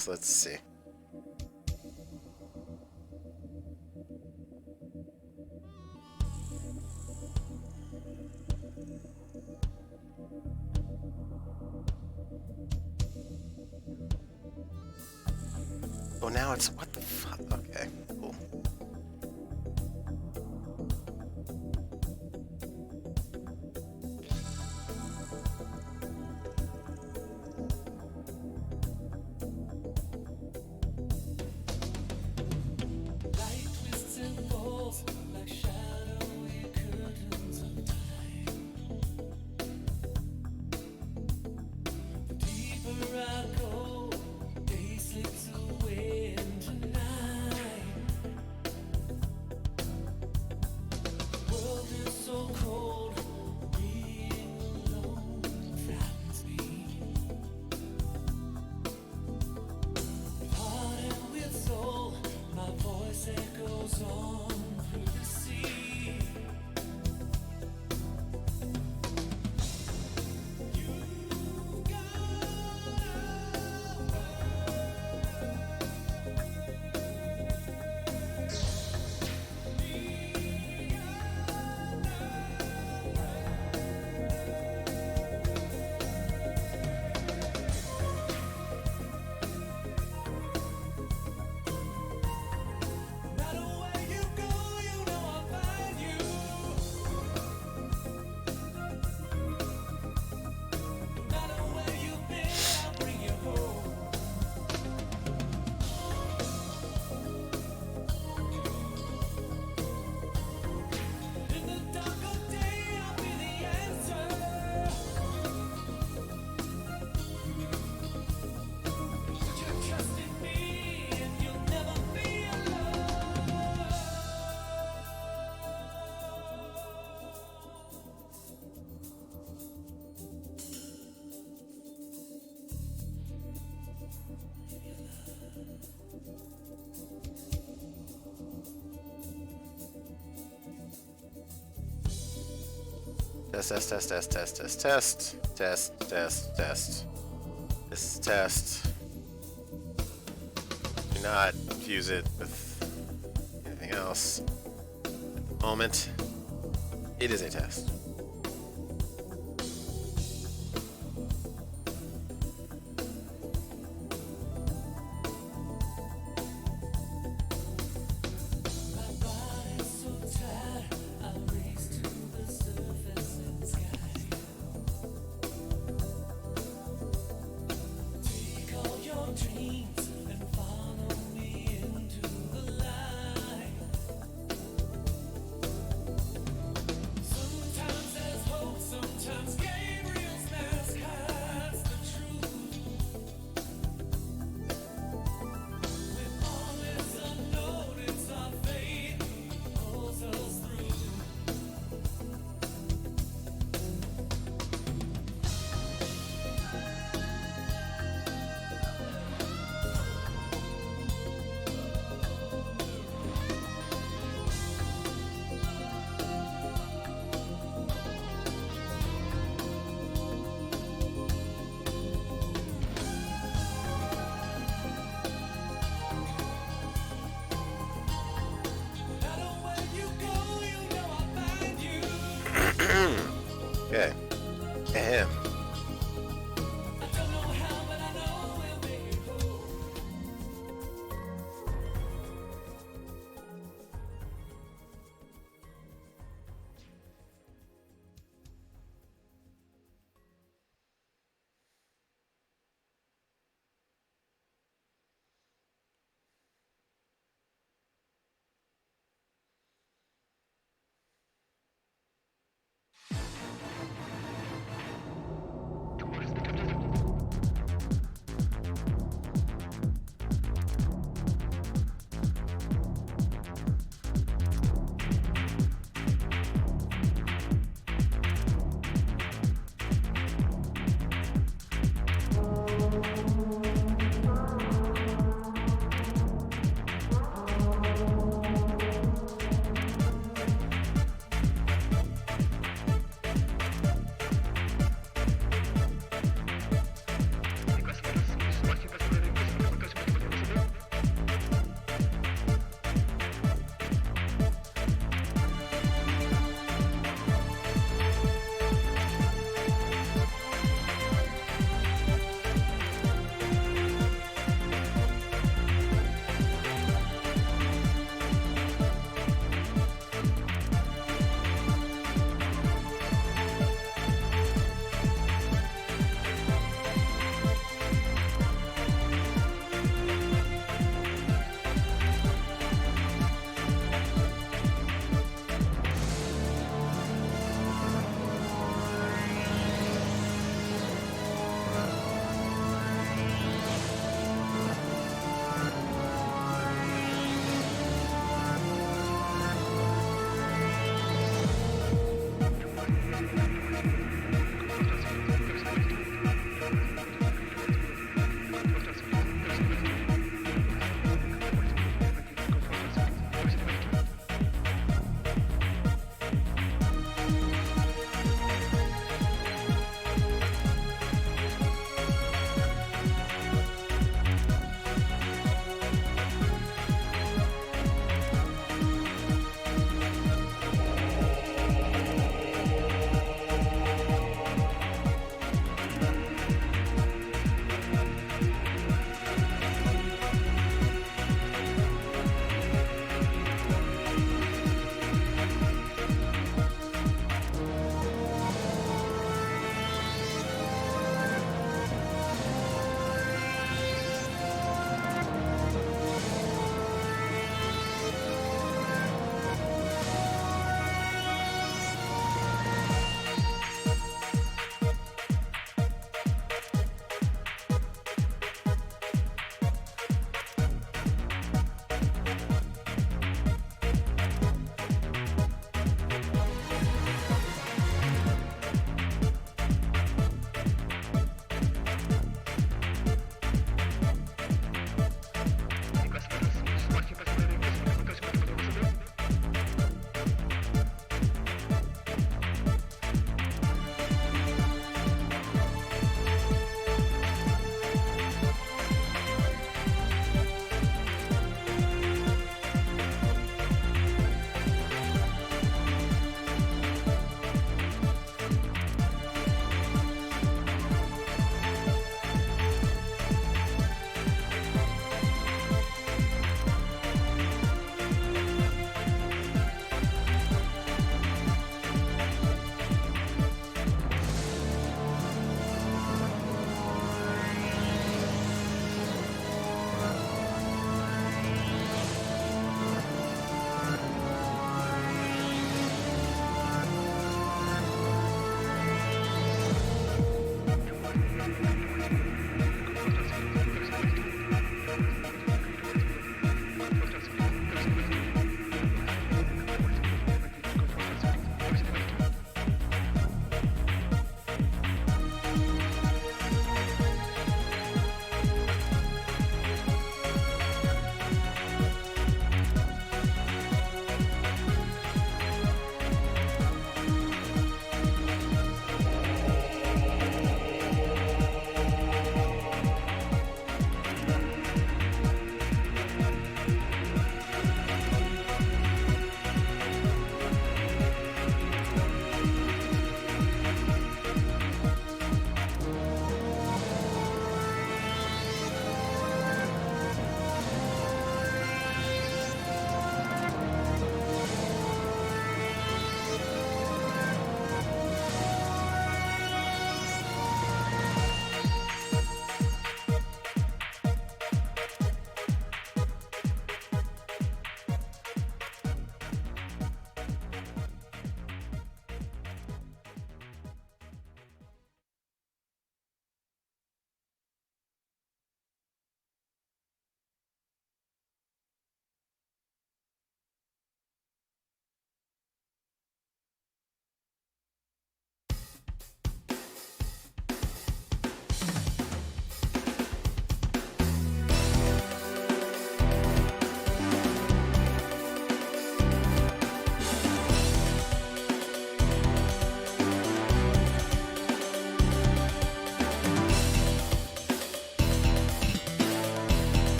So let's see. Oh, now it's what the fuck? Okay, cool. Test. This is test. Do not confuse it with anything else. At the moment, it is a test.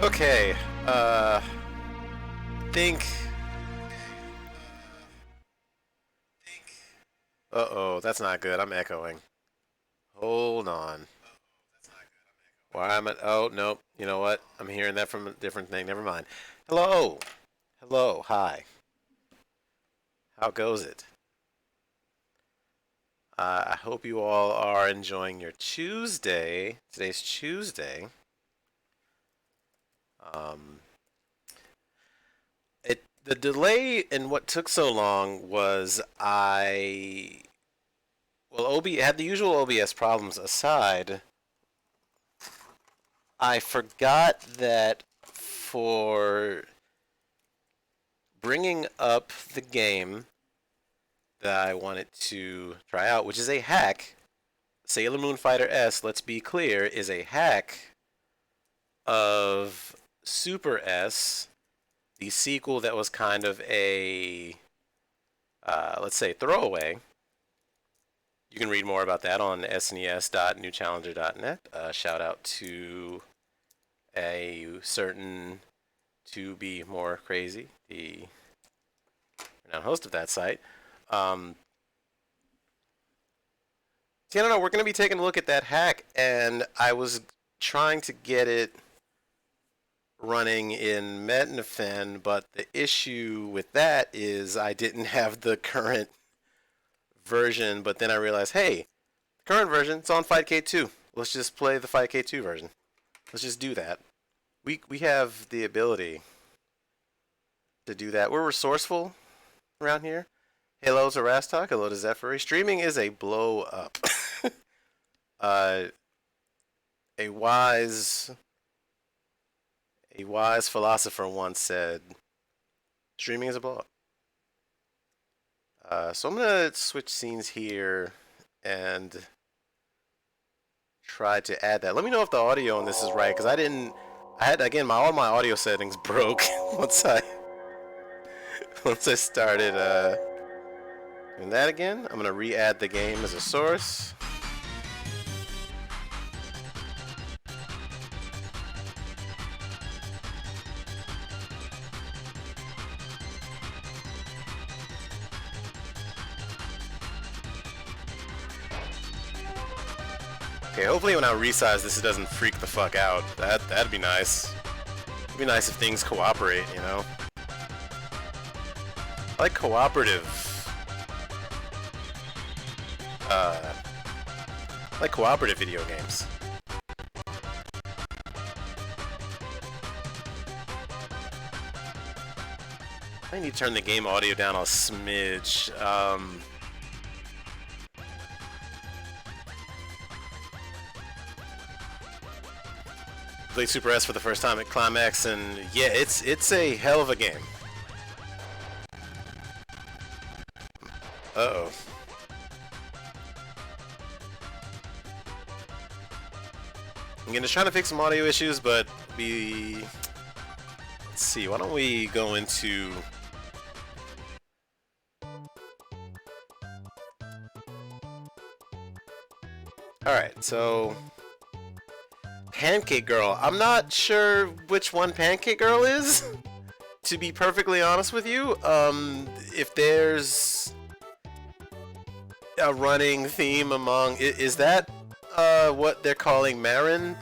Okay. Think. Uh-oh, that's not good. I'm echoing. Hold on. Why am I? Oh, nope. You know what? I'm hearing that from a different thing. Never mind. Hello. Hello. Hi. How goes it? I hope you all are enjoying your Tuesday. Today's Tuesday. Um, the delay in what took so long was well, had the usual OBS problems aside. I forgot that for bringing up the game that I wanted to try out, which is a hack. Sailor Moon Fighter S, let's be clear, is a hack of Super S, the sequel that was kind of a, let's say, throwaway. You can read more about that on snes.newchallenger.net. Shout out to a certain To Be More Crazy, the renowned host of that site. So, I don't know, we're going to be taking a look at that hack, and I was trying to get it running in Metnafen, but the issue with that is I didn't have the current version, but then I realized, hey, the current version, it's on FightK2. Let's just play the FightK2 version. Let's just do that. We have the ability to do that. We're resourceful around here. Hello to Rastalk. Hello to Zephyr. Streaming is a blow up. A wise philosopher once said, streaming is a blow up. So I'm gonna switch scenes here and try to add that. Let me know if the audio on this is right, because I had, again, all my audio settings broke once I started doing that again. I'm gonna re-add the game as a source. Okay, hopefully when I resize this, it doesn't freak the fuck out. That'd be nice. It'd be nice if things cooperate, you know? I like cooperative. I like cooperative video games. I need to turn the game audio down a smidge. Played Super S for the first time at Climax, and yeah, it's a hell of a game. Uh-oh. I'm gonna try to fix some audio issues, but let's see, why don't we go into... Alright, so... Pancake Girl. I'm not sure which one Pancake Girl is, to be perfectly honest with you. If there's a running theme among... Is that what they're calling Marin?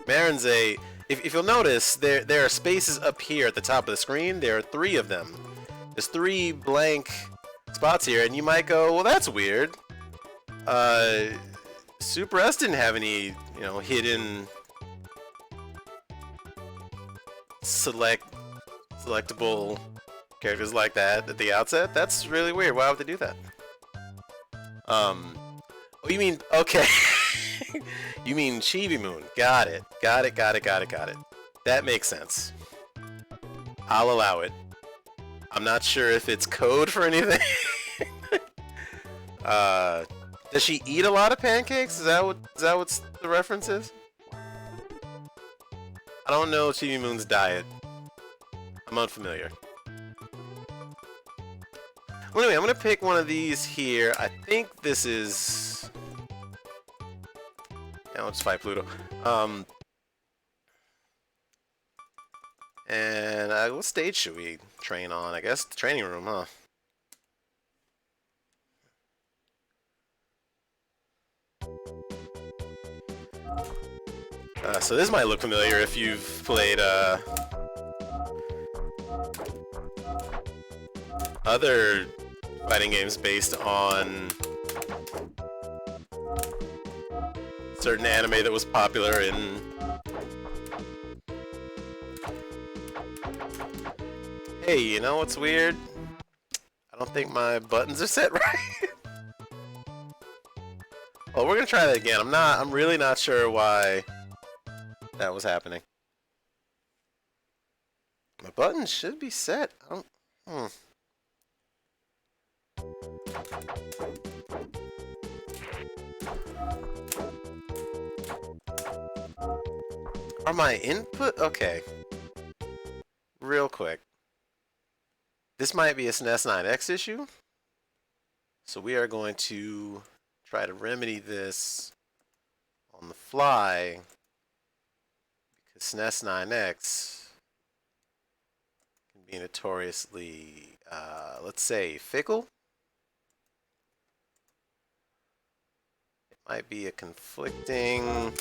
Marin's a... If you'll notice, there are spaces up here at the top of the screen. There are 3 of them. There's 3 blank spots here, and you might go, well, that's weird. Super S didn't have any, hidden... selectable characters like that at the outset. That's really weird. Why would they do that? Oh, you mean, okay. You mean Chibi Moon. Got it. Got it. That makes sense. I'll allow it. I'm not sure if it's code for anything. Does she eat a lot of pancakes? Is that what the reference is? I don't know Chibi Moon's diet. I'm unfamiliar. Well, anyway, I'm gonna pick one of these here. I think this is... Yeah, let's fight Pluto. And what stage should we train on? I guess the training room, huh? So this might look familiar if you've played other fighting games based on certain anime that was popular in... Hey, you know what's weird? I don't think my buttons are set right. Well, we're gonna try that again. I'm really not sure why that was happening. My buttons should be set. I don't... Are my input... Okay. Real quick. This might be a SNES 9X issue. So we are going to try to remedy this on the fly. Because SNES 9X can be notoriously, let's say, fickle. It might be a conflicting...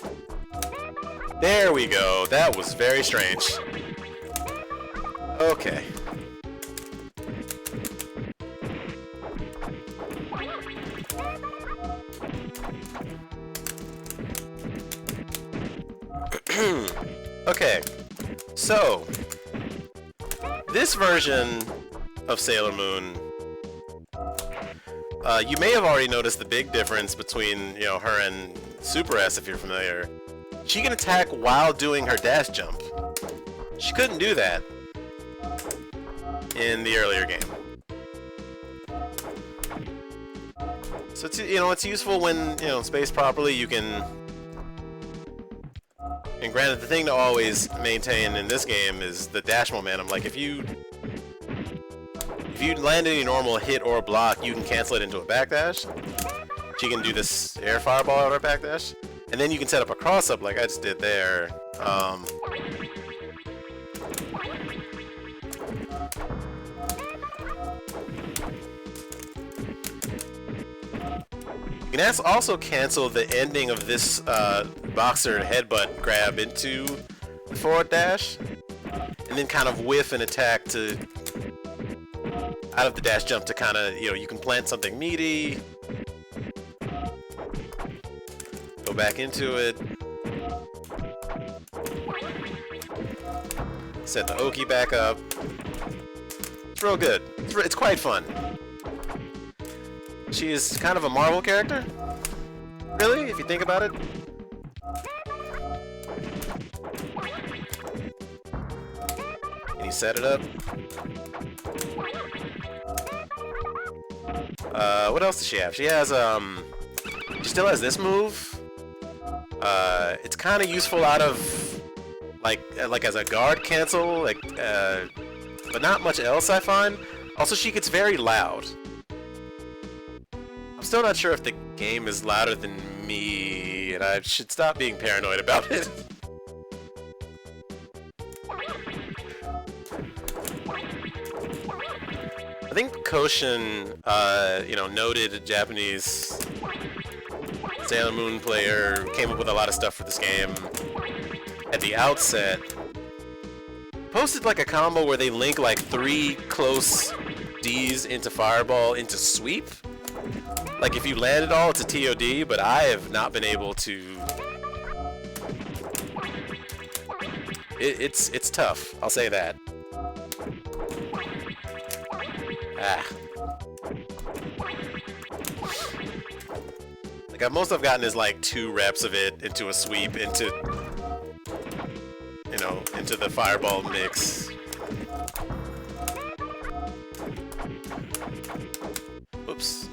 There we go. That was very strange. Okay. Okay, so this version of Sailor Moon, you may have already noticed the big difference between, you know, her and Super S if you're familiar. She can attack while doing her dash jump. She couldn't do that in the earlier game. So it's, you know, it's useful when, you know, spaced properly. You can... And granted, the thing to always maintain in this game is the dash momentum. Like, if you land any normal hit or block, you can cancel it into a backdash. She can do this air fireball out of her backdash. And then you can set up a cross-up like I just did there. You can also cancel the ending of this boxer headbutt grab into the forward dash, and then kind of whiff an attack to out of the dash jump to kind of, you know, you can plant something meaty, go back into it, set the Oki back up. It's real good. It's quite fun. She is kind of a Marvel character, really, if you think about it. Can you set it up? What else does she have? She has, she still has this move. It's kind of useful out of, like as a guard cancel, like, but not much else I find. Also, she gets very loud. I'm still not sure if the game is louder than me, and I should stop being paranoid about it. I think Koshin, you know, noted Japanese Sailor Moon player, came up with a lot of stuff for this game at the outset. Posted like a combo where they link like 3 close Ds into Fireball into Sweep. Like, if you land it all, it's a TOD, but I have not been able to... It's tough, I'll say that. Ah. Like, most I've gotten is like 2 reps of it into a sweep, into... You know, into the Fireball mix. Oops.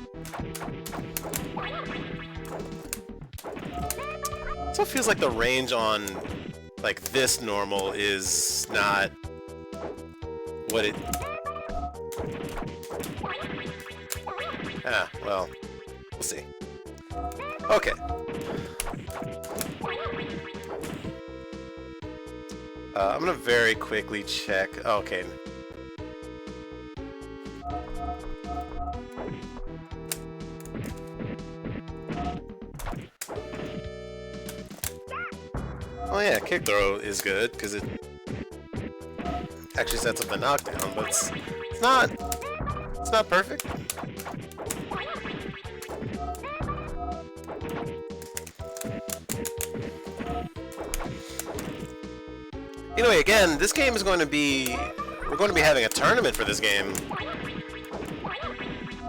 So it feels like the range on like this normal is not what it... Ah, well, we'll see. Okay. I'm gonna very quickly check. Oh, okay. Oh yeah, kick throw is good because it actually sets up the knockdown, but it's not perfect. Anyway, again, this game is going to be... We're going to be having a tournament for this game.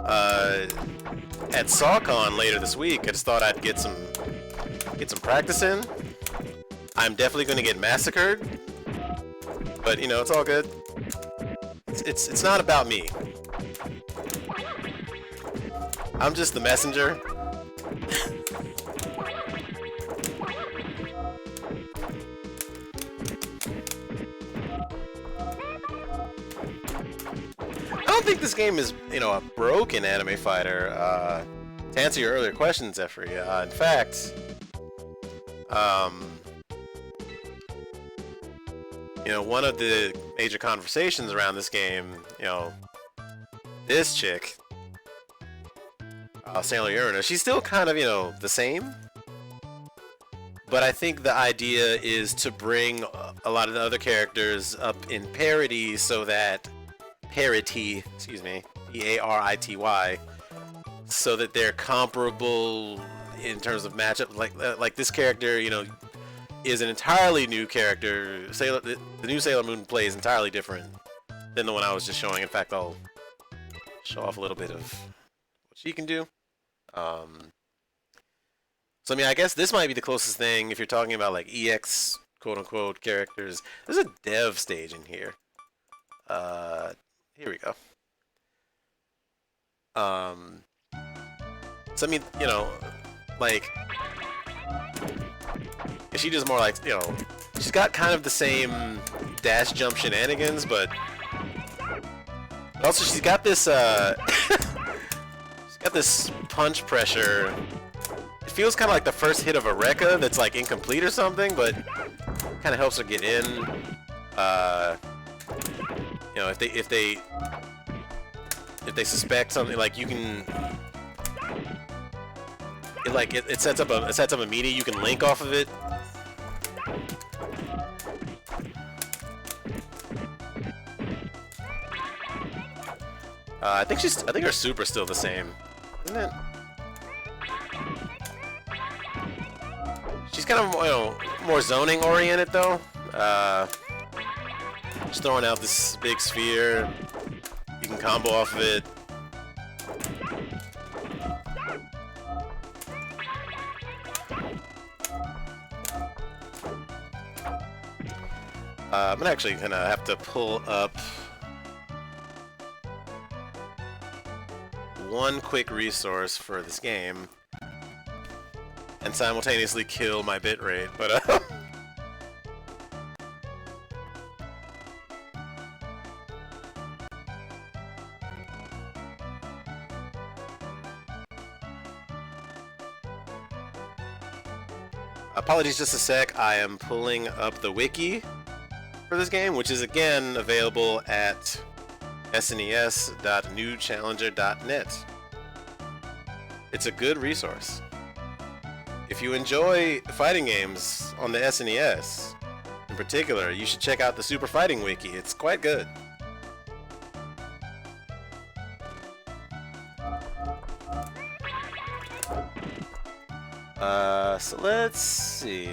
At SawCon later this week. I just thought I'd get some practice in. I'm definitely going to get massacred. But, you know, it's all good. It's not about me. I'm just the messenger. I don't think this game is, you know, a broken anime fighter. To answer your earlier questions, Jeffrey, in fact, you know, one of the major conversations around this game, you know, this chick, Sailor Urina, she's still kind of, you know, the same. But I think the idea is to bring a lot of the other characters up in parity so that excuse me, P-A-R-I-T-Y, so that they're comparable in terms of matchup. Like this character, you know, is an entirely new character. The new Sailor Moon plays entirely different than the one I was just showing. In fact, I'll show off a little bit of what she can do. So I mean, I guess this might be the closest thing if you're talking about like EX quote-unquote characters. There's a dev stage in here. Here we go. So I mean, you know, like, she does more like, you know, she's got kind of the same dash jump shenanigans, but also she's got this she's got this punch pressure. It feels kind of like the first hit of a Rekka that's like incomplete or something, but kind of helps her get in. You know, if they suspect something, like you can, it sets up a meter you can link off of it. I think her super's still the same, isn't it? She's kind of, you know, more zoning oriented though. Just throwing out this big sphere. You can combo off of it. I'm actually gonna have to pull up one quick resource for this game and simultaneously kill my bitrate, but apologies, just a sec. I am pulling up the wiki for this game, which is again available at snes.newchallenger.net. It's a good resource. If you enjoy fighting games on the SNES, in particular, you should check out the Super Fighting Wiki. It's quite good. So let's see.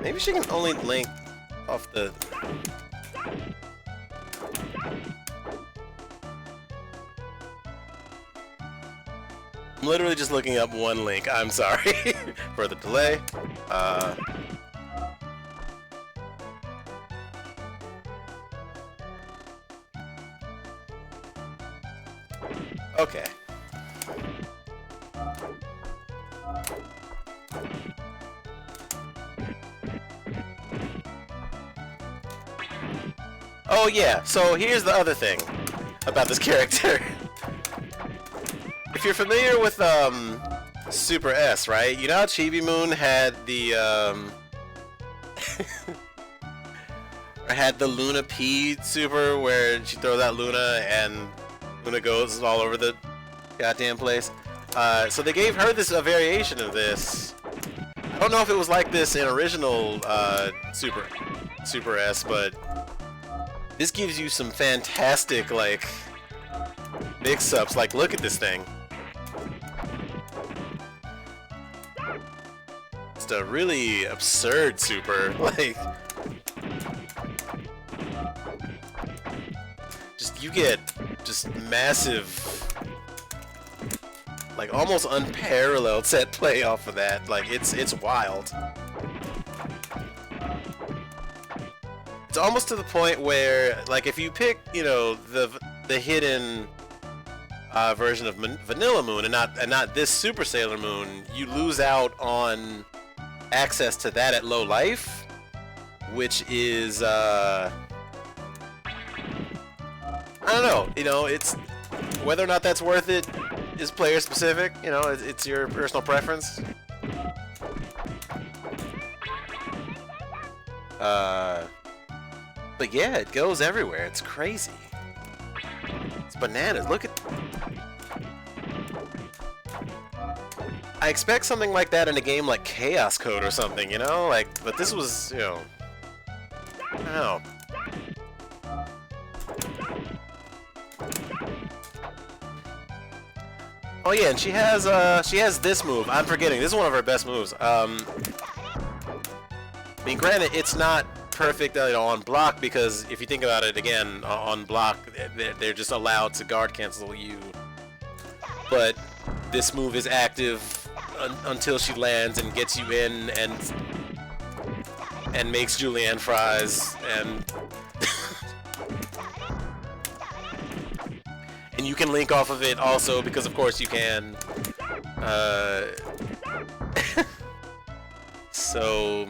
Maybe she can only link off the... I'm literally just looking up one link. I'm sorry for the delay. Okay. Oh yeah, so here's the other thing about this character. if you're familiar with Super S, right? You know how Chibi Moon had the had the Luna P super where she throws out Luna and Luna goes all over the goddamn place. So they gave her a variation of this. I don't know if it was like this in original Super S, but this gives you some fantastic like mix-ups. Like, look at this thing. It's a really absurd super. Like, you get just massive, like almost unparalleled set play off of that. Like it's wild. It's almost to the point where, like, if you pick, you know, the hidden version of Vanilla Moon and not this Super Sailor Moon, you lose out on access to that at low life, which is I don't know, you know, it's whether or not that's worth it is player specific, you know, it's your personal preference. But yeah, it goes everywhere. It's crazy. It's bananas. Look at... I expect something like that in a game like Chaos Code or something, you know? Like, but this was, you know... I don't know. Oh yeah, and she has this move. I'm forgetting. This is one of her best moves. I mean, granted, it's not perfect, you know, on block, because if you think about it again, on block, they're just allowed to guard cancel you. But this move is active until she lands and gets you in and makes julienne fries and and you can link off of it also, because of course you can. So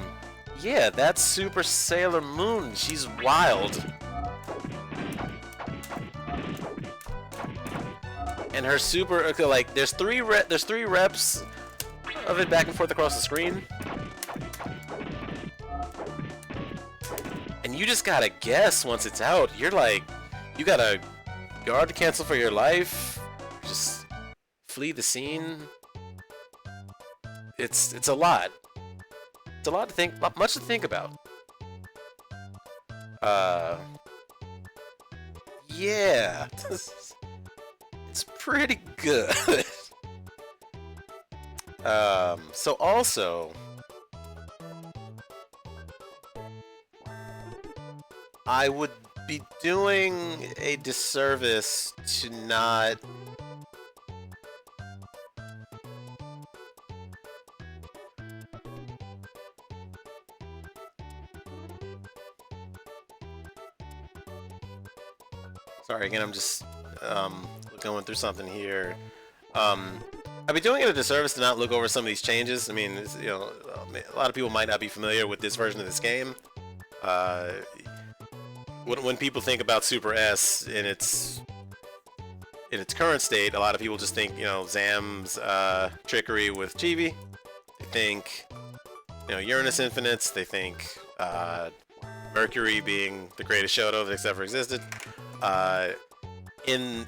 yeah, that's Super Sailor Moon. She's wild. And her super, okay, like there's three reps of it back and forth across the screen. And you just gotta guess once it's out. You're like, you gotta guard cancel for your life. Just flee the scene. It's a lot. It's a lot to think, much to think about. Yeah, it's pretty good. So also, I would be doing a disservice to not sorry again, I'm just going through something here. I'd be doing it a disservice to not look over some of these changes. I mean, you know, a lot of people might not be familiar with this version of this game. When people think about Super S in its current state, a lot of people just think, you know, Zam's trickery with Chibi. They think, you know, Uranus Infinites. They think Mercury being the greatest Shoto that's ever existed. In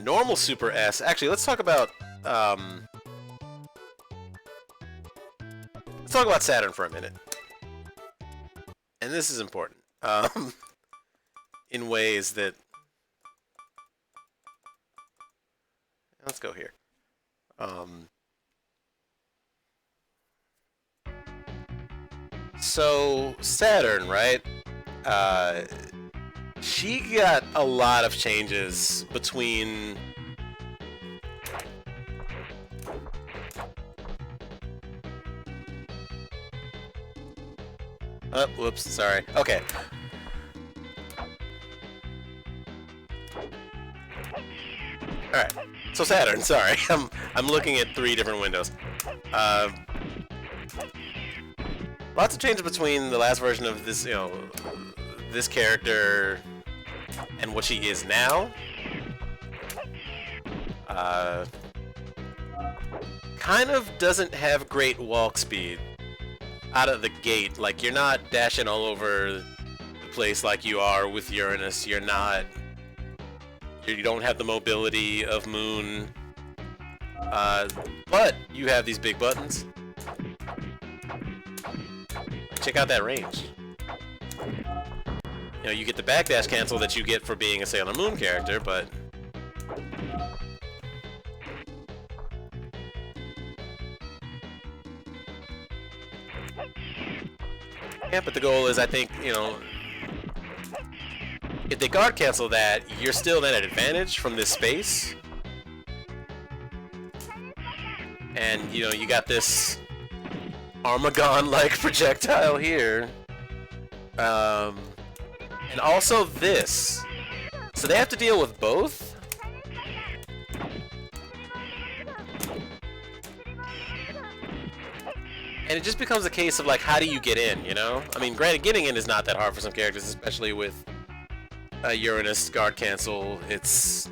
normal Super S, actually, let's talk about Saturn for a minute. And this is important. In ways that... Let's go here. So, Saturn, right? She got a lot of changes between... Oh, whoops, sorry. Okay. Alright, so Saturn, sorry. I'm looking at 3 different windows. Lots of changes between the last version of this, you know, this character and what she is now. kind of doesn't have great walk speed out of the gate. Like, you're not dashing all over the place like you are with Uranus. You don't have the mobility of Moon, but you have these big buttons. Check out that range. You know, you get the backdash cancel that you get for being a Sailor Moon character, but yeah, but the goal is, I think, you know, if they guard cancel that, you're still at an advantage from this space. And, you know, you got this Armagon-like projectile here. And also this. So they have to deal with both. And it just becomes a case of, like, how do you get in, you know? I mean, granted, getting in is not that hard for some characters, especially with Uranus guard cancel. It's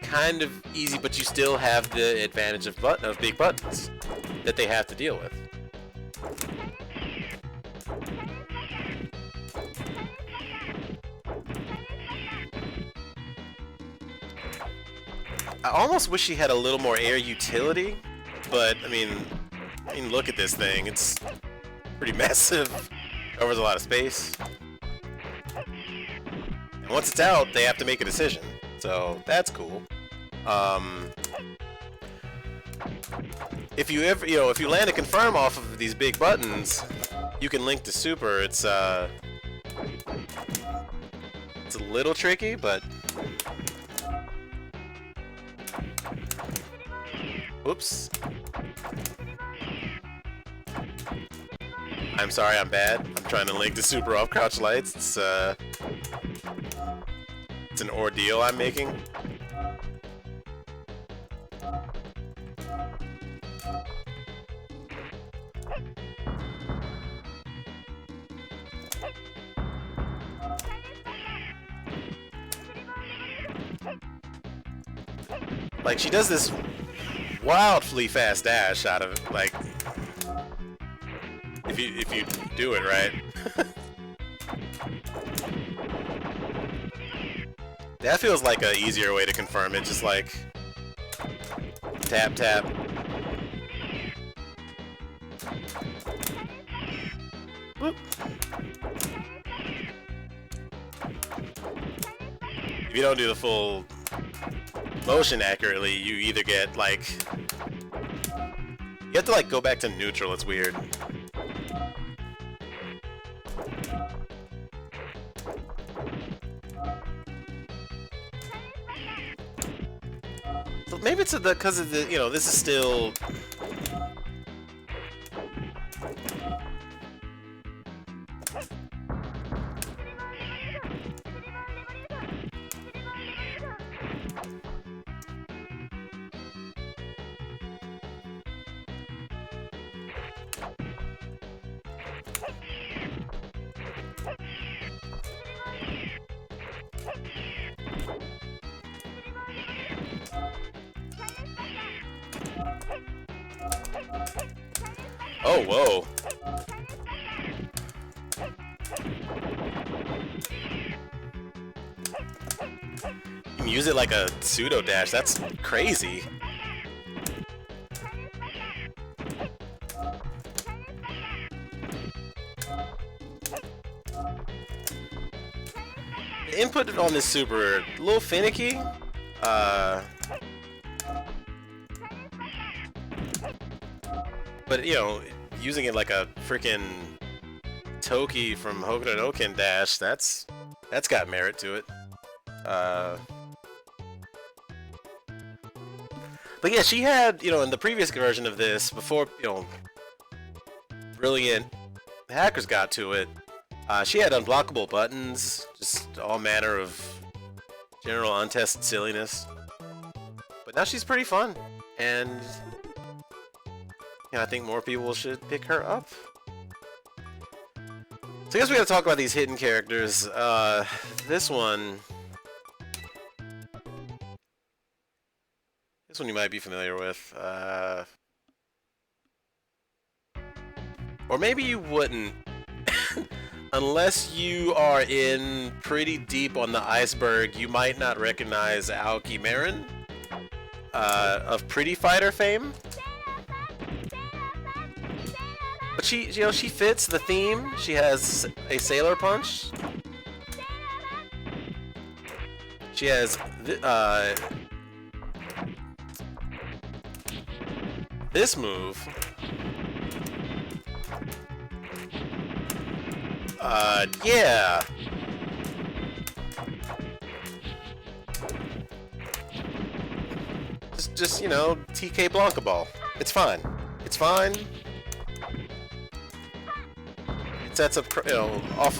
kind of easy, but you still have the advantage of big buttons that they have to deal with. I almost wish she had a little more air utility, but I mean, look at this thing. It's pretty massive. Covers a lot of space. And once it's out, they have to make a decision. So that's cool. If you ever, you know, if you land a confirm off of these big buttons, you can link to super. It's a little tricky, but oops. I'm sorry, I'm bad. I'm trying to link to super off crouch lights. It's an ordeal I'm making. Like, she does this wildly fast dash out of, like, if you do it right. That feels like an easier way to confirm it, just like tap tap. Whoop. If you don't do the full motion accurately, you either get, like, you have to, like, go back to neutral. It's weird. So maybe it's because of the, you know, this is still oh, whoa. You can use it like a pseudo dash. That's crazy. The input on this super a little finicky. But, you know, using it like a freaking Toki from Hokuto no Ken dash, that's got merit to it. But yeah, she had, you know, in the previous version of this, before, you know, brilliant hackers got to it, she had unblockable buttons, just all manner of general untested silliness. But now she's pretty fun, and yeah, I think more people should pick her up. So I guess we gotta talk about these hidden characters. This one, This one you might be familiar with. Or maybe you wouldn't. Unless you are in pretty deep on the iceberg, you might not recognize Aoki Marin of Pretty Fighter fame. But she fits the theme. She has a sailor punch. She has this move. Yeah. Just you know, TK Blanca ball. It's fine. It's fine. It sets up, you know, off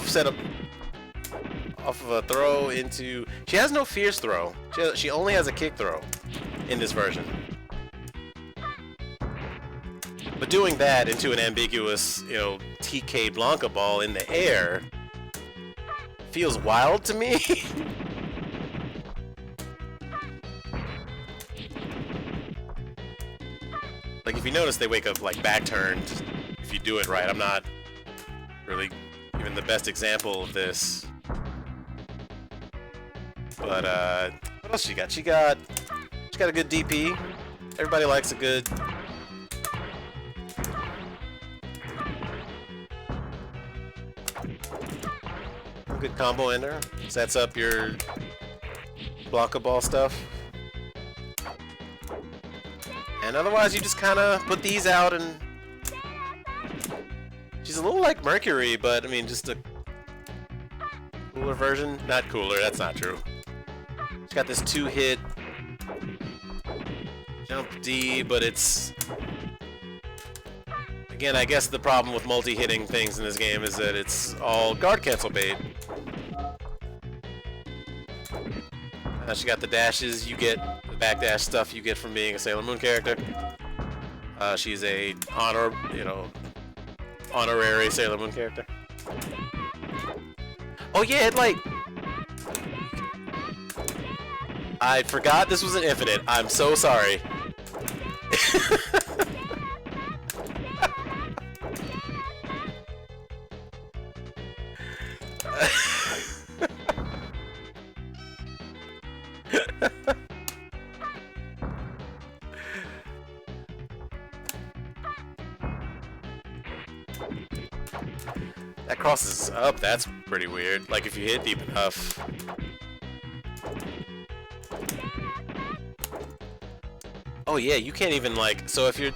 of a throw into. She has no fierce throw. She only has a kick throw in this version. But doing that into an ambiguous, you know, TK Blanca ball in the air feels wild to me. Like, if you notice, they wake up, like, back-turned if you do it right. I'm not really even the best example of this. But, what else she got? She got a good DP. Everybody likes a good... good combo ender. Sets up your Blanca ball stuff. And otherwise, you just kind of put these out, and she's a little like Mercury, but I mean, just a cooler version. Not cooler, that's not true. She's got this 2-hit jump D, but it's... Again, I guess the problem with multi-hitting things in this game is that it's all guard cancel bait. She got the dashes you get, the backdash stuff you get from being a Sailor Moon character. She's a honorary Sailor Moon character. Oh yeah, it like... I forgot this was an infinite. I'm so sorry. That crosses up, that's pretty weird. Like, if you hit deep enough. Oh yeah, you can't even, like, so if you're...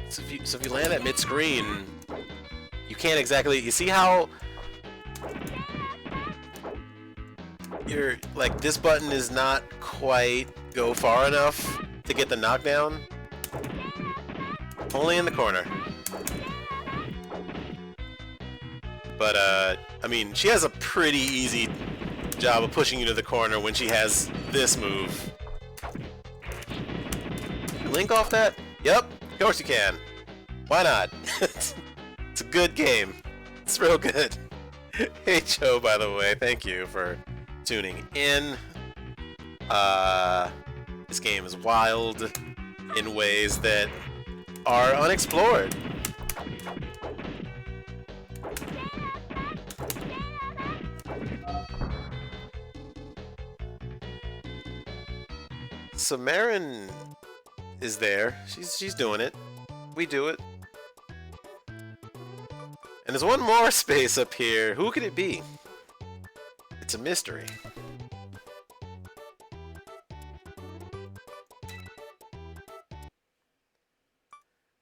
So if you land at mid-screen, you can't exactly... You see how... You're, like, this button is not quite go far enough to get the knockdown? Only in the corner. But, I mean, she has a pretty easy job of pushing you to the corner when she has this move. Link off that? Yep, of course you can. Why not? It's a good game. It's real good. Hey, Joe, by the way, thank you for tuning in. This game is wild in ways that are unexplored. So Marin is there. She's doing it. We do it. And there's one more space up here. Who could it be? It's a mystery.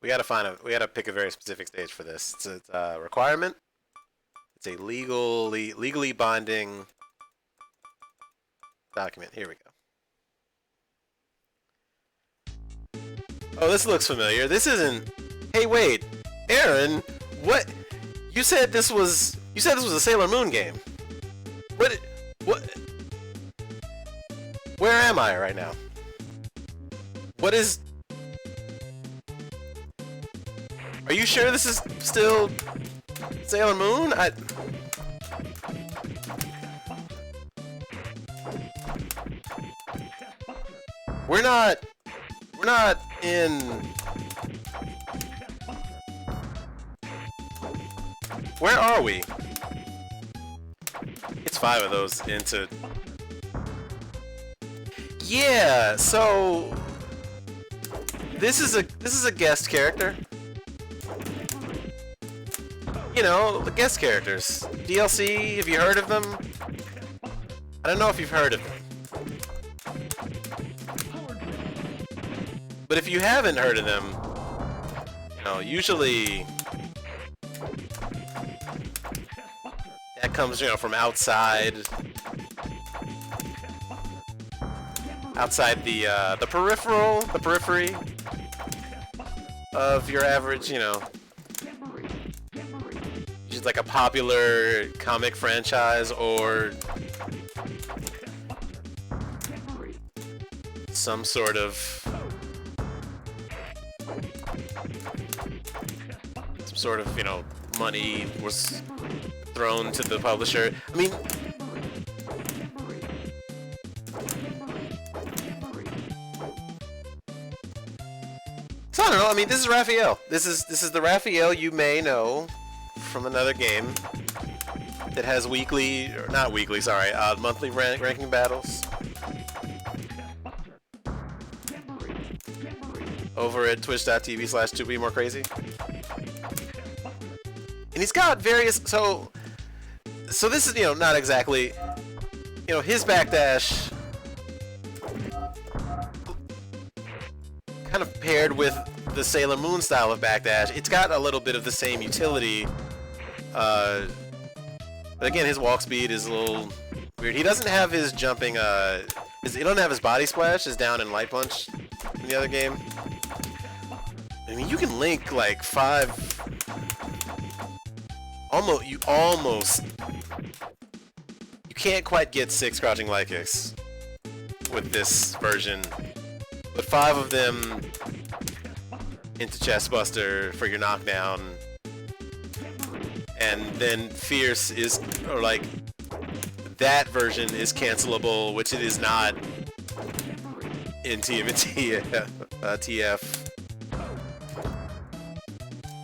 We gotta pick a very specific stage for this. It's a requirement. It's a legally binding document. Here we go. Oh, this looks familiar. This isn't... Hey, wait. Aaron, what? You said this was a Sailor Moon game. What? Where am I right now? What is... Are you sure this is still Sailor Moon? We're not in... Where are we? It's 5 of those into... Yeah, so... This is a guest character. You know, the guest characters. DLC, have you heard of them? I don't know if you've heard of them. But if you haven't heard of them, you know, usually that comes, you know, from outside the periphery of your average, you know, just like a popular comic franchise or some sort of you know, money was thrown to the publisher. I mean, so I don't know. I mean, this is Raphael. This is the Raphael you may know from another game that has weekly, or not weekly, sorry, monthly ranking battles over at twitch.tv/2bemorecrazy. And he's got various, so this is, you know, not exactly, you know, his backdash kind of paired with the Sailor Moon style of backdash. It's got a little bit of the same utility, but again, his walk speed is a little weird. He doesn't have his jumping, he doesn't have his body splash, his down and light punch in the other game. I mean, you can link like 5... You can't quite get 6 crouching light kicks with this version, but 5 of them into chest buster for your knockdown, and then fierce is, or like, that version is cancelable, which it is not in TF. Does he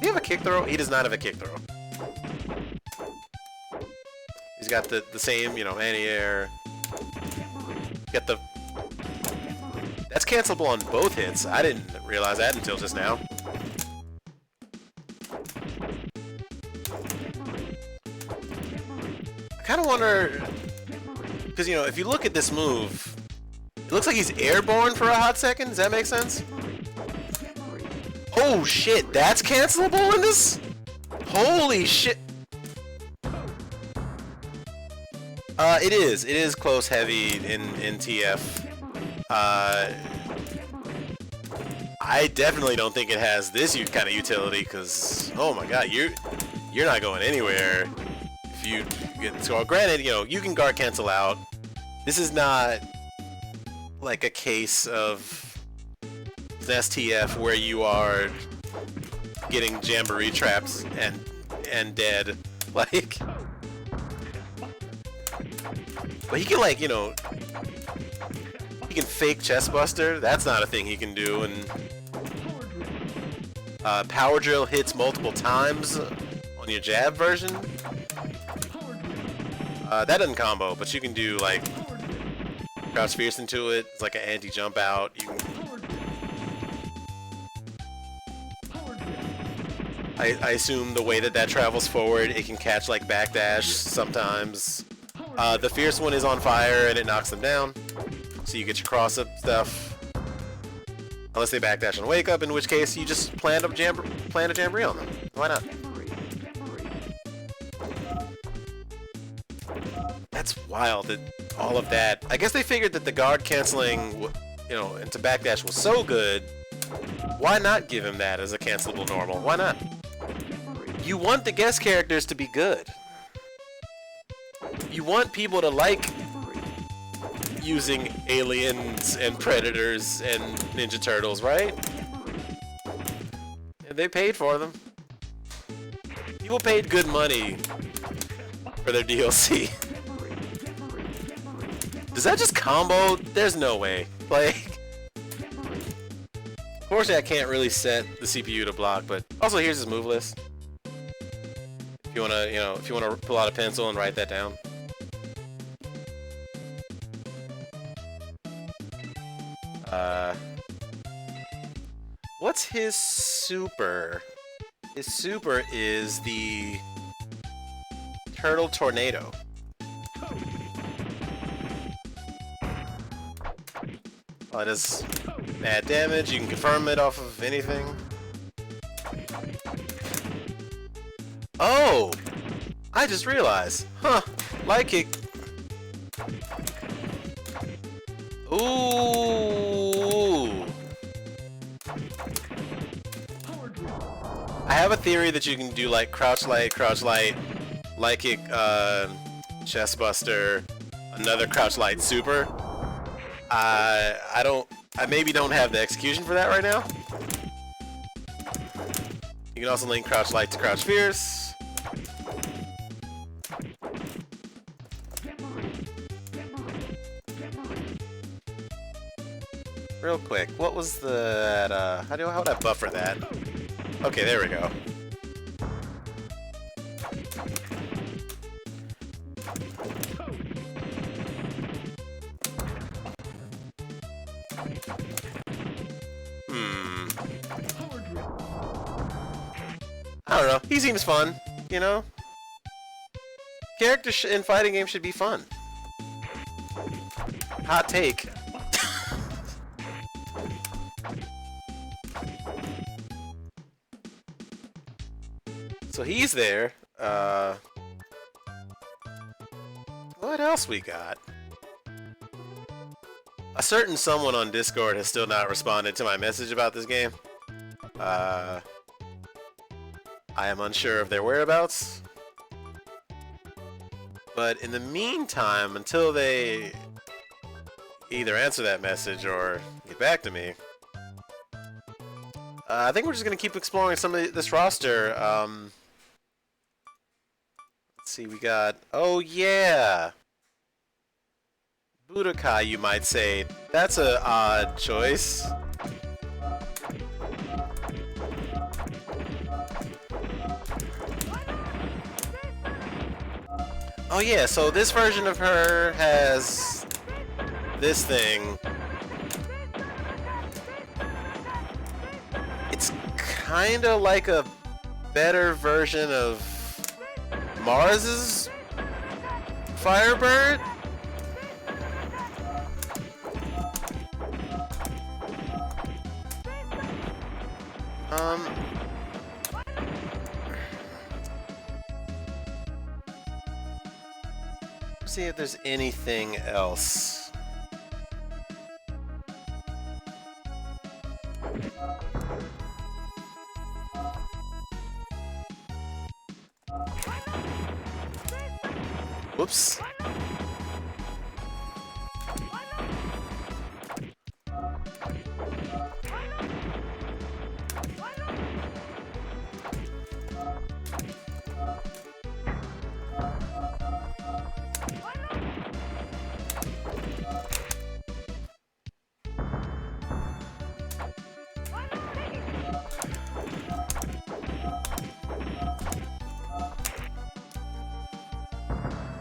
have a kick throw? He does not have a kick throw. He's got the same, you know, anti-air. Got the... That's cancelable on both hits. I didn't realize that until just now. I kind of wonder... Because, you know, if you look at this move, it looks like he's airborne for a hot second. Does that make sense? Oh, shit. That's cancelable in this? Holy shit. It is. It is close heavy in TF. I definitely don't think it has this kind of utility, because, oh my god, you're not going anywhere if you get... So, granted, you know, you can guard cancel out. This is not like a case of STF where you are getting jamboree traps and dead. Like... But he can, like, you know, he can fake chest buster. That's not a thing he can do. And power drill hits multiple times on your jab version. That doesn't combo, but you can do, like, crouch fierce into it. It's like an anti-jump out. You can... I assume the way that travels forward, it can catch, like, backdash sometimes. The fierce one is on fire and it knocks them down, so you get your cross-up stuff. Unless they backdash and wake up, in which case you just plant a jamboree on them. Why not? That's wild that all of that... I guess they figured that the guard canceling, you know, into backdash was so good, why not give him that as a cancelable normal? Why not? You want the guest characters to be good. You want people to like using aliens and predators and Ninja Turtles, right? And they paid for them. People paid good money for their DLC. Does that just combo? There's no way. Like, Fortunately, I can't really set the CPU to block, but also here's his move list. If you wanna, if you wanna pull out a pencil and write that down. What's his super? His super is the Turtle Tornado. Oh, it does bad damage. You can confirm it off of anything. Oh! I just realized. Huh. Light kick. Ooh! I have a theory that you can do like crouch light, light kick, chest buster, another crouch light super. I maybe don't have the execution for that right now. You can also link crouch light to crouch fierce. Real quick, what was the how would I buffer that? Okay, there we go. I don't know. He seems fun, you know? Characters in fighting games should be fun. Hot take. So he's there. What else we got? A certain someone on Discord has still not responded to my message about this game. I am unsure of their whereabouts. But in the meantime, until they either answer that message or get back to me, I think we're just going to keep exploring some of this roster. Let's see, we got... Oh, yeah! Budokai, you might say. That's an odd choice. Oh yeah, so this version of her has this thing. It's kinda like a better version of Mars's Firebird. See if there's anything else. Whoops.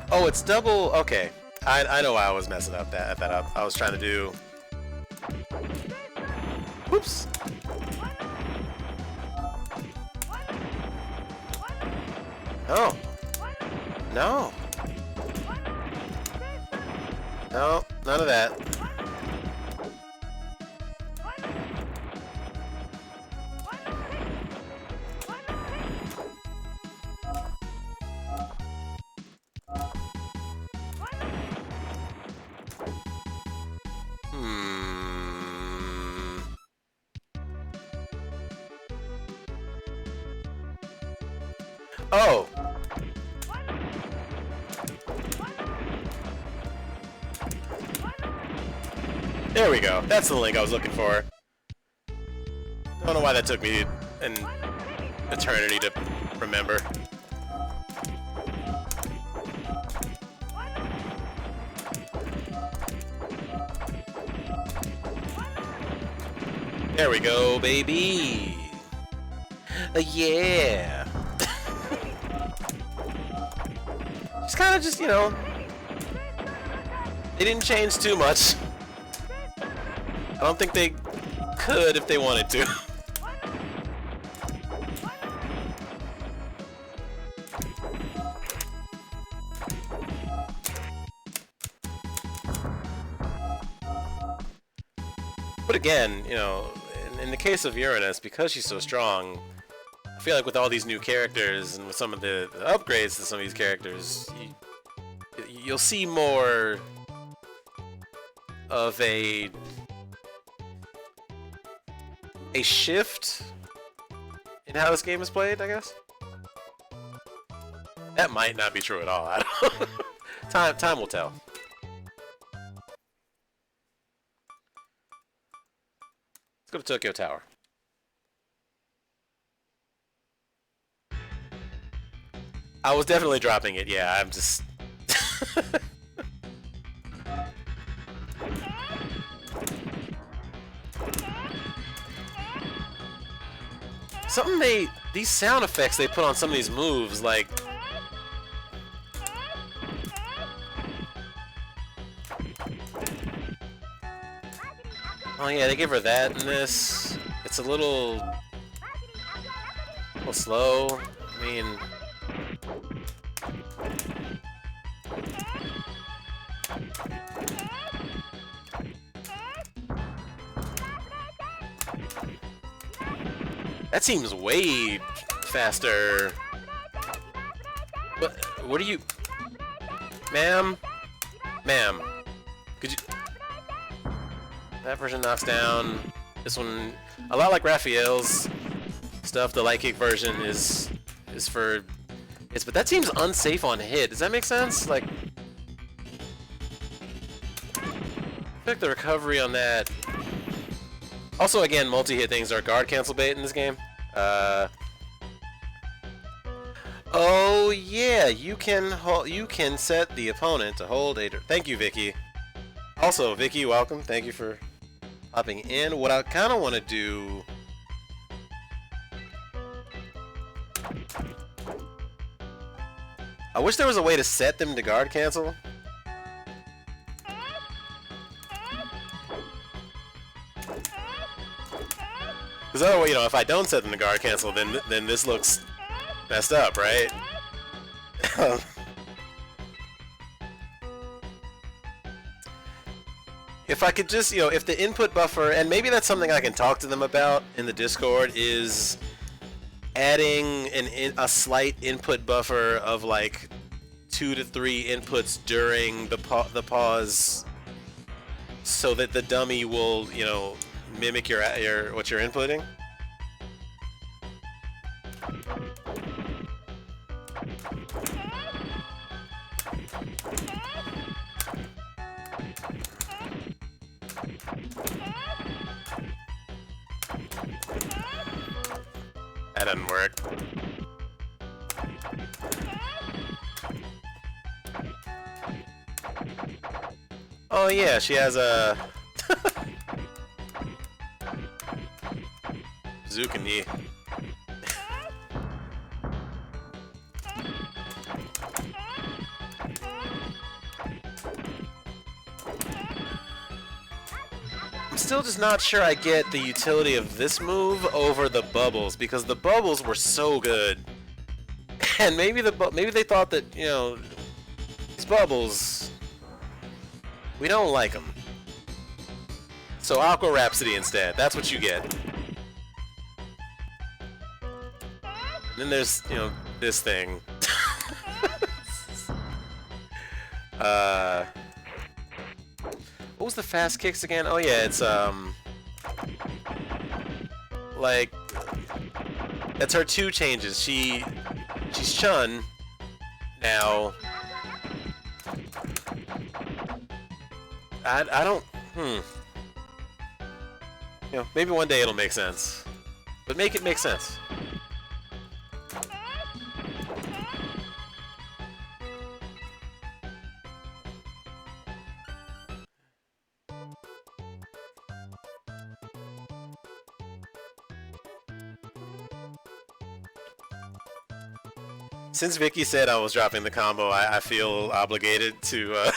Oh, it's double. Okay, I know why I was messing up that up. I was trying to do. Whoops. Oh. No. No, none of that. Oh! There we go. That's the link I was looking for. Don't know why that took me an eternity to remember. There we go, baby. Yeah. Just kind of just, you know, they didn't change too much. I don't think they could if they wanted to. But again, you know, in the case of Uranus, because she's so strong, I feel like with all these new characters and with some of the upgrades to some of these characters, you'll see more of a shift in how this game is played, I guess. That might not be true at all. I don't time will tell. Let's go to Tokyo Tower. I was definitely dropping it, yeah, I'm just... these sound effects they put on some of these moves, like... Oh yeah, they give her that in this. It's a little slow. I mean... That seems way faster. What are you... Ma'am? Ma'am. Could you... That version knocks down. This one... A lot like Raphael's stuff, the light kick version is for... But that seems unsafe on hit. Does that make sense? Like... I feel like the recovery on that... Also, again, multi-hit things are guard cancel bait in this game. Oh yeah, you can set the opponent to hold a... Thank you, Vicky. Also, Vicky, welcome. Thank you for hopping in. What I kind of want to do... I wish there was a way to set them to guard cancel. Because otherwise, you know, if I don't set them to guard cancel, then this looks messed up, right? If I could just, you know, if the input buffer, and maybe that's something I can talk to them about in the Discord, is adding a slight input buffer of like 2 to 3 inputs during the pause, so that the dummy will, you know, mimic your what you're inputting. That doesn't work. Oh yeah, she has a Bazooka knee. I'm still just not sure I get the utility of this move over the bubbles, because the bubbles were so good. And maybe they thought that, you know, these bubbles, we don't like them. So Aqua Rhapsody instead. That's what you get. And then there's, you know, this thing. What was the fast kicks again? Oh yeah, it's like, that's her 2 changes. She's Chun now. I don't, you know, maybe one day it'll make sense. But make it make sense. Since Vicky said I was dropping the combo, I feel obligated to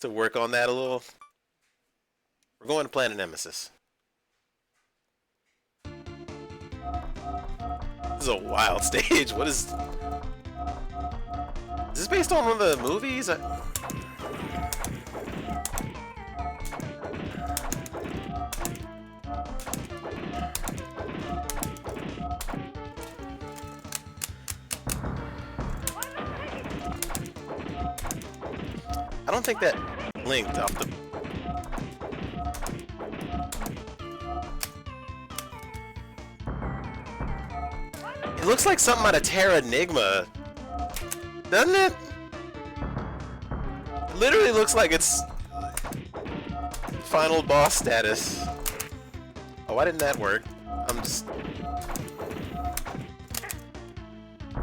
to work on that a little. We're going to Planet Nemesis. This is a wild stage. What is... Is this based on one of the movies? I don't think that linked off the... It looks like something out of Terra Enigma. Doesn't it? It literally looks like it's final boss status. Oh, why didn't that work? I'm just...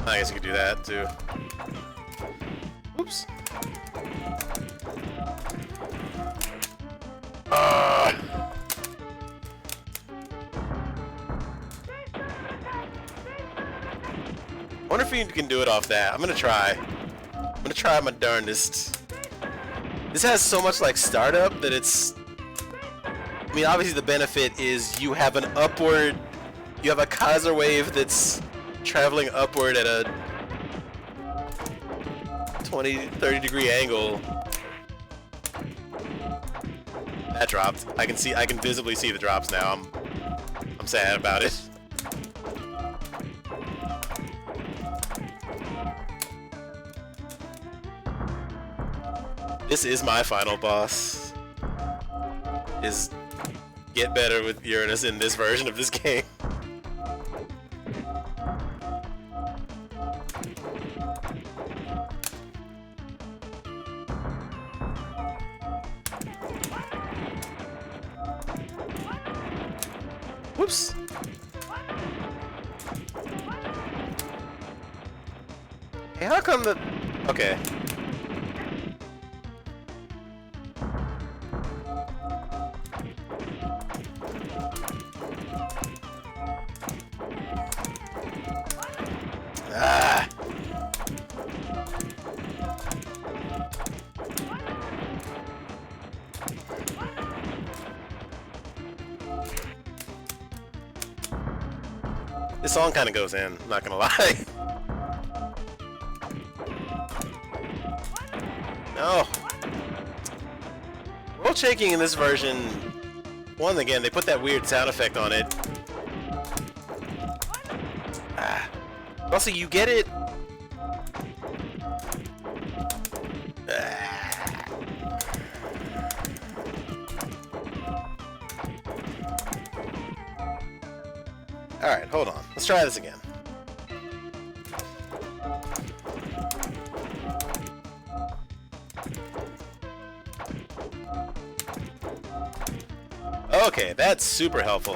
I guess you could do that too. Oops. I wonder if you can do it off that. I'm gonna try. I'm gonna try my darndest. This has so much like startup that it's... I mean, obviously the benefit is you have an upward... You have a Kaiser wave that's traveling upward at a 20-30 degree angle. That dropped. I can visibly see the drops now. I'm sad about it. This is my final boss. Is get better with Uranus in this version of this game. Whoops. Hey, how come the... Okay. Ah. This song kind of goes in, I'm not gonna lie. No. World shaking in this version, one, again, they put that weird sound effect on it. Ah. Also, you get it. Ah. Alright, hold on. Let's try this again. Okay, that's super helpful.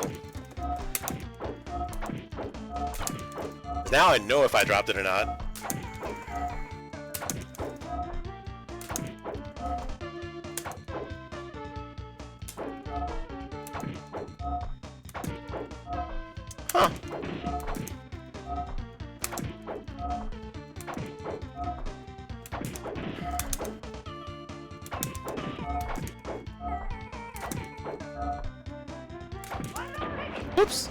Now I know if I dropped it or not. Huh. Oops.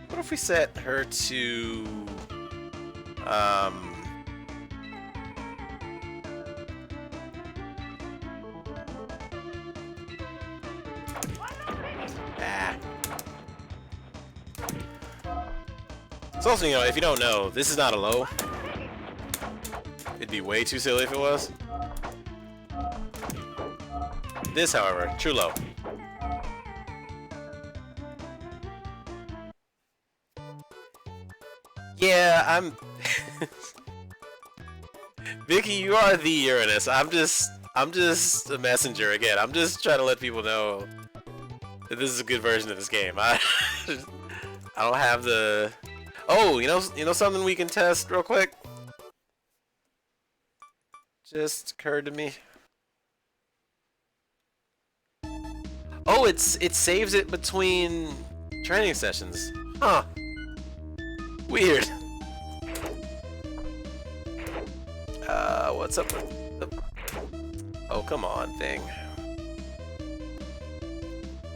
What if we set her to ah. It's also, you know, if you don't know, this is not a low. It'd be way too silly if it was. This, however, true low. Yeah, I'm... Vicky, you are the Uranus. I'm just a messenger again. I'm just trying to let people know that this is a good version of this game. I don't have the... Oh, you know something we can test real quick? Just occurred to me. Oh, it saves it between training sessions. Huh. Weird. What's up with the... Oh, come on, thing.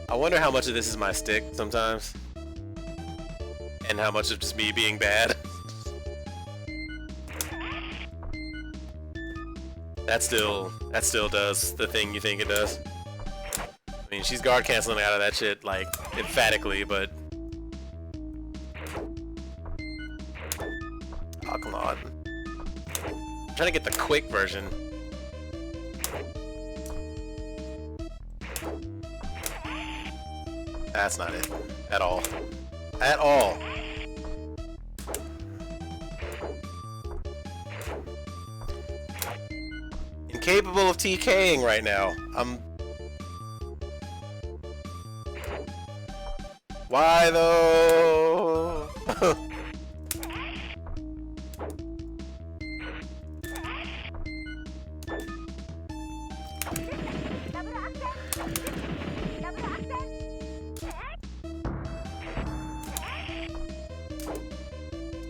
I wonder how much of this is my stick sometimes. And how much of just me being bad. That still does the thing you think it does. I mean, she's guard canceling out of that shit, like, emphatically, but... Oh, come on. I'm trying to get the quick version. That's not it. At all. At all. Incapable of TKing right now. Why though?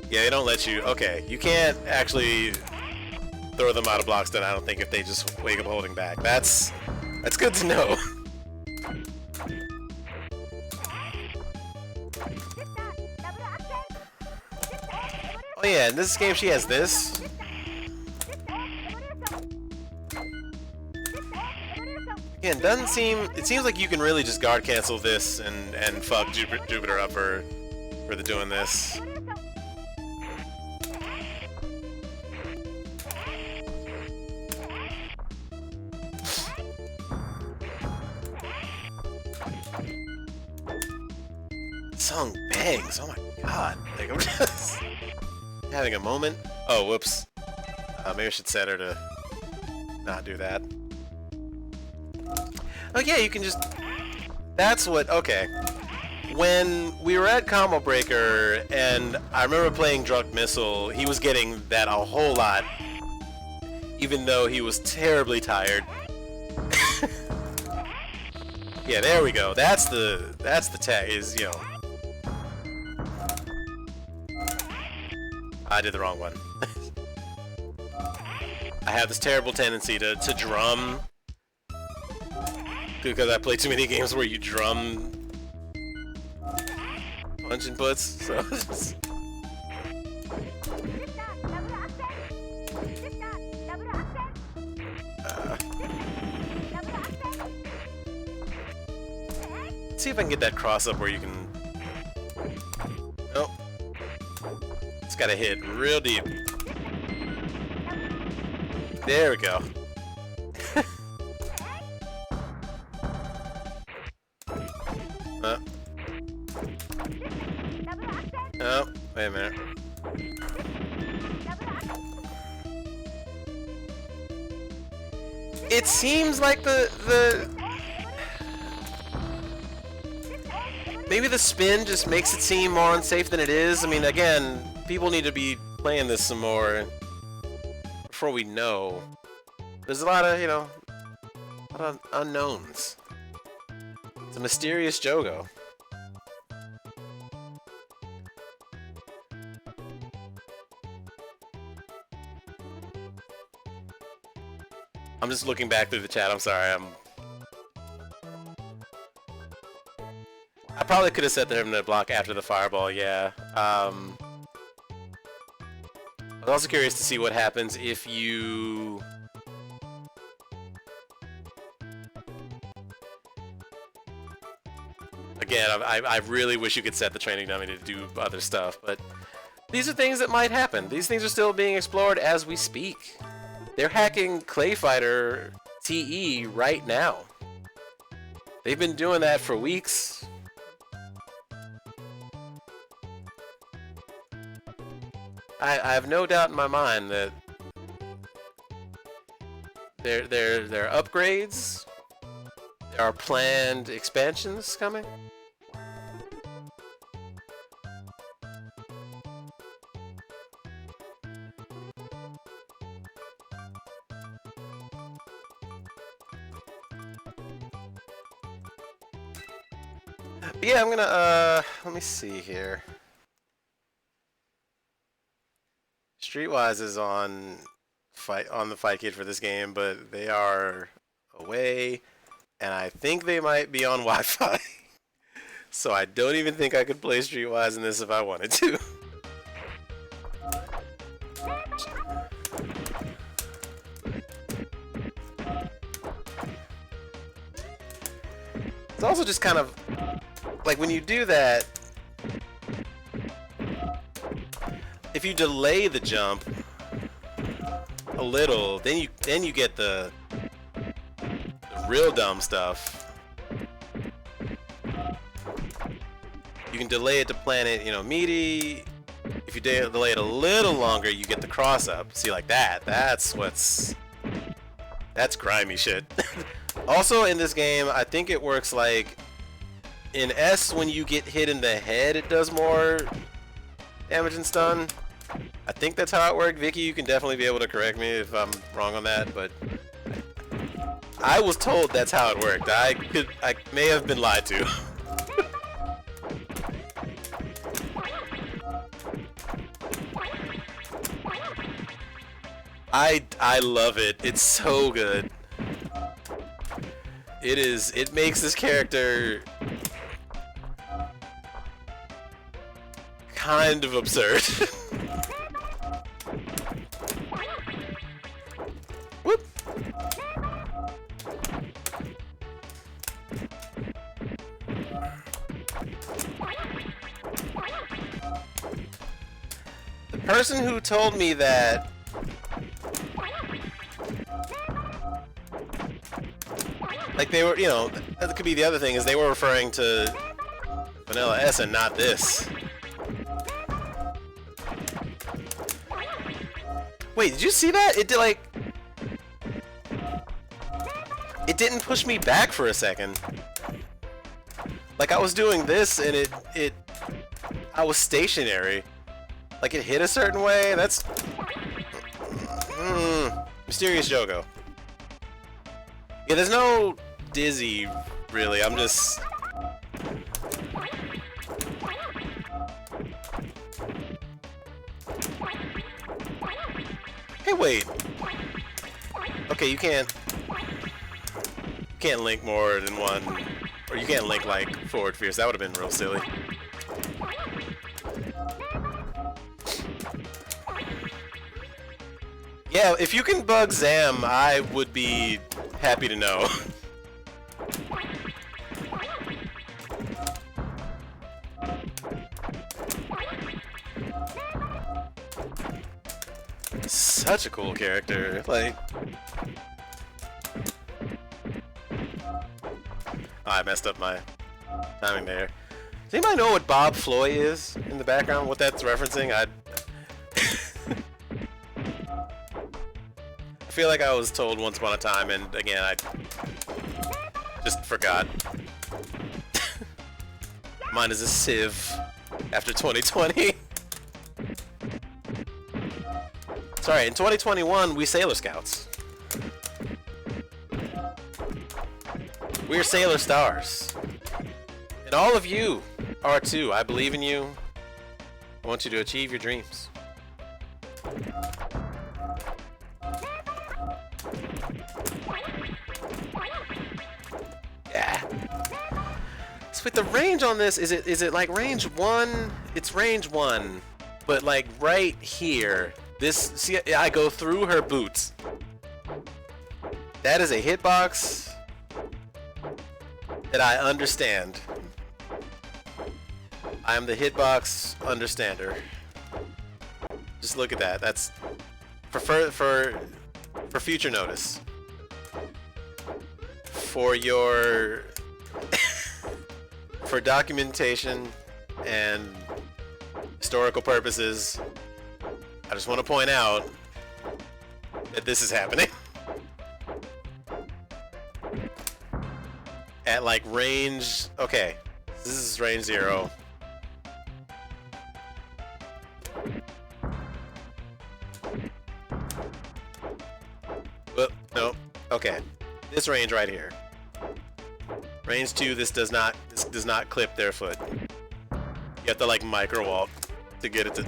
Yeah, they don't let you. Okay, you can't actually throw them out of blocks then, I don't think, if they just wake up holding back. That's good to know. Oh yeah, in this game she has this. Again, doesn't seem... It seems like you can really just guard cancel this and fuck Jupiter up for the doing this. Song bangs, oh my god. Like, I'm just having a moment. Oh, whoops. Maybe I should set her to not do that. Oh yeah, you can just... That's what... Okay. When we were at Combo Breaker, and I remember playing Drunk Missile, he was getting that a whole lot, even though he was terribly tired. Yeah, there we go. That's the tag, is, you know... I did the wrong one. I have this terrible tendency to drum, because I play too many games where you drum punch inputs, so let's see if I can get that cross up where you can... Nope. It's gotta hit real deep. There we go. Oh, wait a minute. It seems like maybe the spin just makes it seem more unsafe than it is. I mean, again, people need to be playing this some more before we know. There's a lot of, you know, a lot of unknowns. It's a mysterious Jogo. I'm just looking back through the chat. I'm sorry. I probably could have set him to block after the fireball. Yeah. I was also curious to see what happens if you... Again, I really wish you could set the training dummy to do other stuff, but these are things that might happen. These things are still being explored as we speak. They're hacking Clay Fighter TE right now. They've been doing that for weeks. I have no doubt in my mind that there are upgrades. There are planned expansions coming. Yeah, I'm gonna let me see here. Streetwise is on the fight kit for this game, but they are away, and I think they might be on Wi-Fi. So I don't even think I could play Streetwise in this if I wanted to. It's also just kind of like when you do that, if you delay the jump a little, then you get the real dumb stuff. You can delay it to planet, you know, meaty. If you delay it a little longer, you get the cross up. See, like that. That's grimy shit. Also in this game, I think it works like in S when you get hit in the head, it does more damage and stun. I think that's how it worked. Vicky, you can definitely be able to correct me if I'm wrong on that, but I was told that's how it worked. I may have been lied to. I love it. It's so good. It makes this character kind of absurd. Whoop. The person who told me that like they were, you know, that could be the other thing, is they were referring to Vanilla S and not this. Wait, did you see that? It did like... It didn't push me back for a second. Like I was doing this and I was stationary. Like it hit a certain way, that's... Mysterious Jogo. Yeah, there's no dizzy, really. I'm just... Hey, wait. Okay, you can't link more than one, or you can't link like forward fierce. That would have been real silly. Yeah, if you can bug Zam, I would be happy to know. Such a cool character, like... Oh, I messed up my timing there. Does anybody know what Bob Floy is in the background? What that's referencing? I feel like I was told once upon a time, and again, I just forgot. Mine is a sieve after 2020. Sorry, in 2021, we Sailor Scouts. We're Sailor Stars. And all of you are too. I believe in you. I want you to achieve your dreams. Yeah. So with the range on this, is it like range 1? It's range 1, but like right here. This, see, I go through her boots. That is a hitbox that I understand. I am the hitbox understander. Just look at that. That's for future notice. For your for documentation and historical purposes. I just want to point out that this is happening. At like range... Okay, this is range 0. Whoop, nope. Okay, this range right here. Range 2, this does not clip their foot. You have to like micro walk to get it to.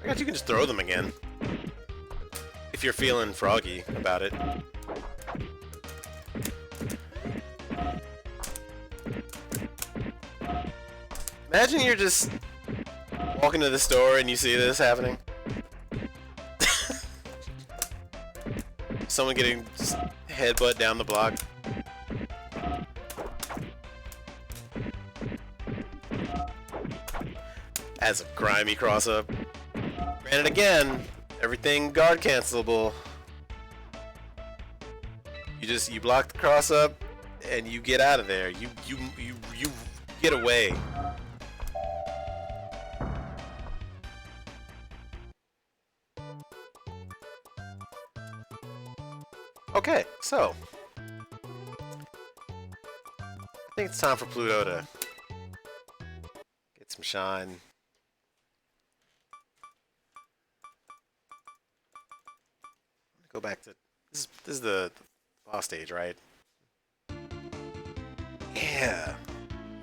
I guess you can just throw them again if you're feeling froggy about it. Imagine you're just walking to the store and you see this happening. Someone getting headbutt down the block. As a grimy cross-up. Granted again, everything guard cancelable. You block the cross-up and you get out of there. You get away. Okay, so I think it's time for Pluto to get some shine. Go back to this is the boss stage, right? Yeah.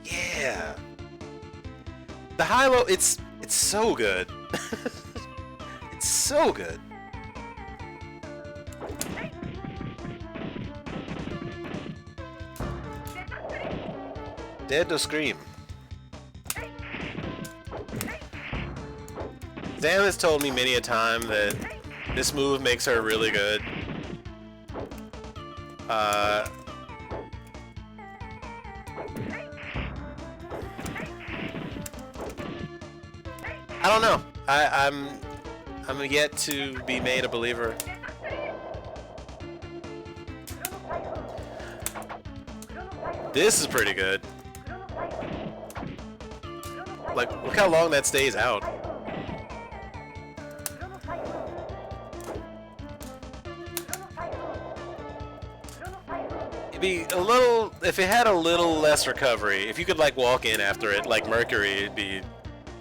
Yeah. The high-low, it's so good. It's so good. Dead to scream. Sam has told me many a time that this move makes her really good. I don't know. I'm yet to be made a believer. This is pretty good. Like, look how long that stays out. It'd be a little, if it had a little less recovery, if you could like walk in after it like Mercury, it'd be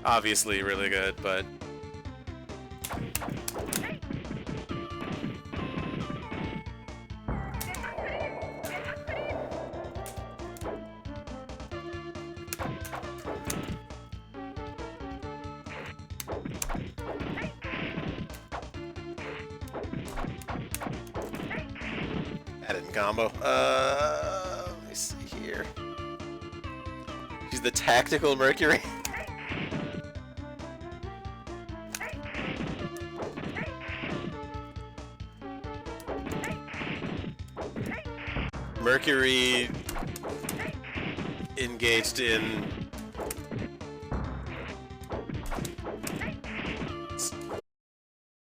obviously really good, but that didn't combo. Let me see here. She's the tactical Mercury. Mercury engaged in